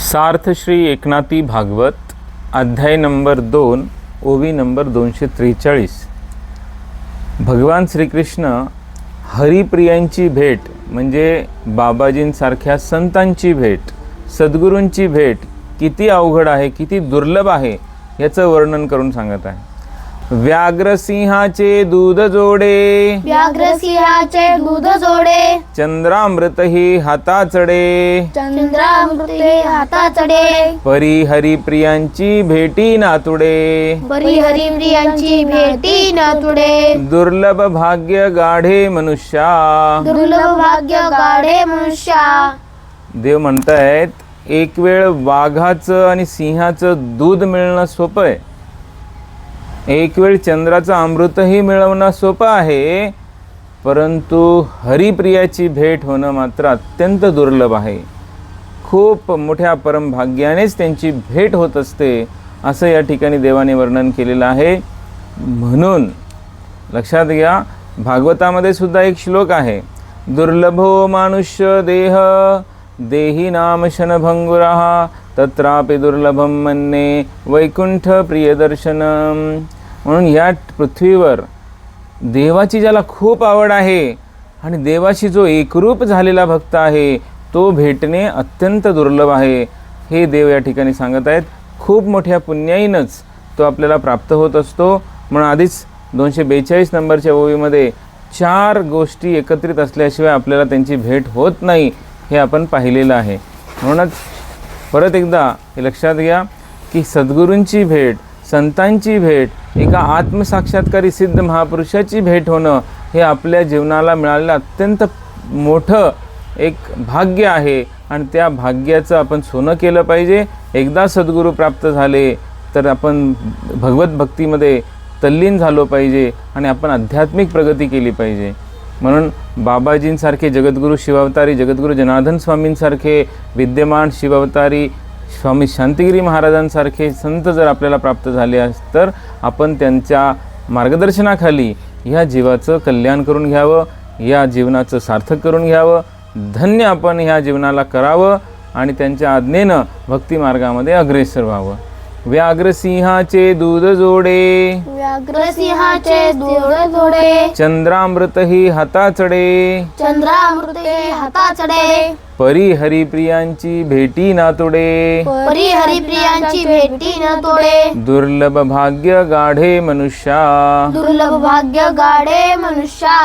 सार्थ श्री एकनाथी भागवत अध्याय नंबर 2 ओवी नंबर 243। भगवान श्रीकृष्ण हरिप्रियांची भेट म्हणजे बाबाजींसारख्या संतांची भेट, सद्गुरूंची भेट किती अवघड आहे, किती दुर्लभ आहे याचं वर्णन करून सांगत आहे। व्याघ्रसिंहाचे दूध जोडे, व्याघ्रसिंहाचे दूध जोडे, चंद्रामृत ही हाता चढे, चंद्रामृते हाता चढे, परी हरिप्रियांची भेटी नातुडे, परी हरिप्रियांची भेटी नातुडे, दुर्लभ भाग्य गाढे मनुष्या। दुर्लभ भाग्य गाढे मनुष्या। देव म्हणतायत, एक वेळ वाघाचं आणि सिंहाचं दूध मिळणं सोपं आहे, एक वेळ चंद्राचं अमृतही मिळवणं सोपं आहे, परंतु हरिप्रियाची भेट होणं मात्र अत्यंत दुर्लभ आहे। खूप मोठ्या परमभाग्यानेच त्यांची भेट होत असते असं या ठिकाणी देवाने वर्णन केलेलं आहे। म्हणून लक्षात घ्या, भागवतामध्ये सुद्धा एक श्लोक आहे, दुर्लभो मानुष्य देह देही नाम शनभंगुराः तत्रापि दुर्लभम मन्ये वैकुंठ प्रियदर्शनम। म्हणून या पृथ्वीवर देवाची ज्याला खूप आवड आहे आणि देवाशी जो एकरूप झालेला भक्त आहे तो भेटणे अत्यंत दुर्लभ आहे, हे देव या ठिकाणी सांगत आहेत। खूप मोठ्या पुण्याईनंच तो आपल्याला प्राप्त होत असतो। म्हणून आधीच 242 नंबरच्या ओवीमध्ये 4 गोष्टी एकत्रित असल्याशिवाय आपल्याला त्यांची भेट होत नाही हे आपण पाहिलेलं आहे। म्हणूनच परत एकदा हे लक्षात घ्या की सद्गुरूंची भेट, संतांची भेट, एका आत्मसाक्षात्कारी सिद्ध महापुरुषाची भेट होणं हे आपल्या जीवनाला मिळालेलं अत्यंत मोठं एक भाग्य आहे आणि त्या भाग्याचं आपण सोनं केलं पाहिजे। एकदा सद्गुरू प्राप्त झाले तर आपण भगवत भक्तीमध्ये तल्लीन झालो पाहिजे आणि आपण आध्यात्मिक प्रगती केली पाहिजे। म्हणून बाबाजींसारखे जगद्गुरू शिवावतारी जगद्गुरू जनार्दन स्वामींसारखे विद्यमान शिवावतारी स्वामी शांतिगिरी महाराजांसारखे संत जर आपल्याला प्राप्त झाले तर आपण त्यांच्या मार्गदर्शनाखाली ह्या जीवाचं कल्याण करून घ्यावं, या जीवनाचं सार्थक करून घ्यावं, धन्य आपण ह्या जीवनाला करावं आणि त्यांच्या आज्ञेनं भक्तिमार्गामध्ये अग्रेसर व्हावं। व्याघ्रसिंहाचे दूध जोडे, व्याघ्रसिंहाचे दूध जोडे, चंद्रामृत ही हाता चढे, चंद्रामृते हाता चढे, परी हरिप्रियांची भेटी नातुडे, परी हरिप्रियांची भेटी न तोडे, दुर्लभ भाग्य गाढे मनुष्या। दुर्लभ भाग्य गाढे मनुष्या।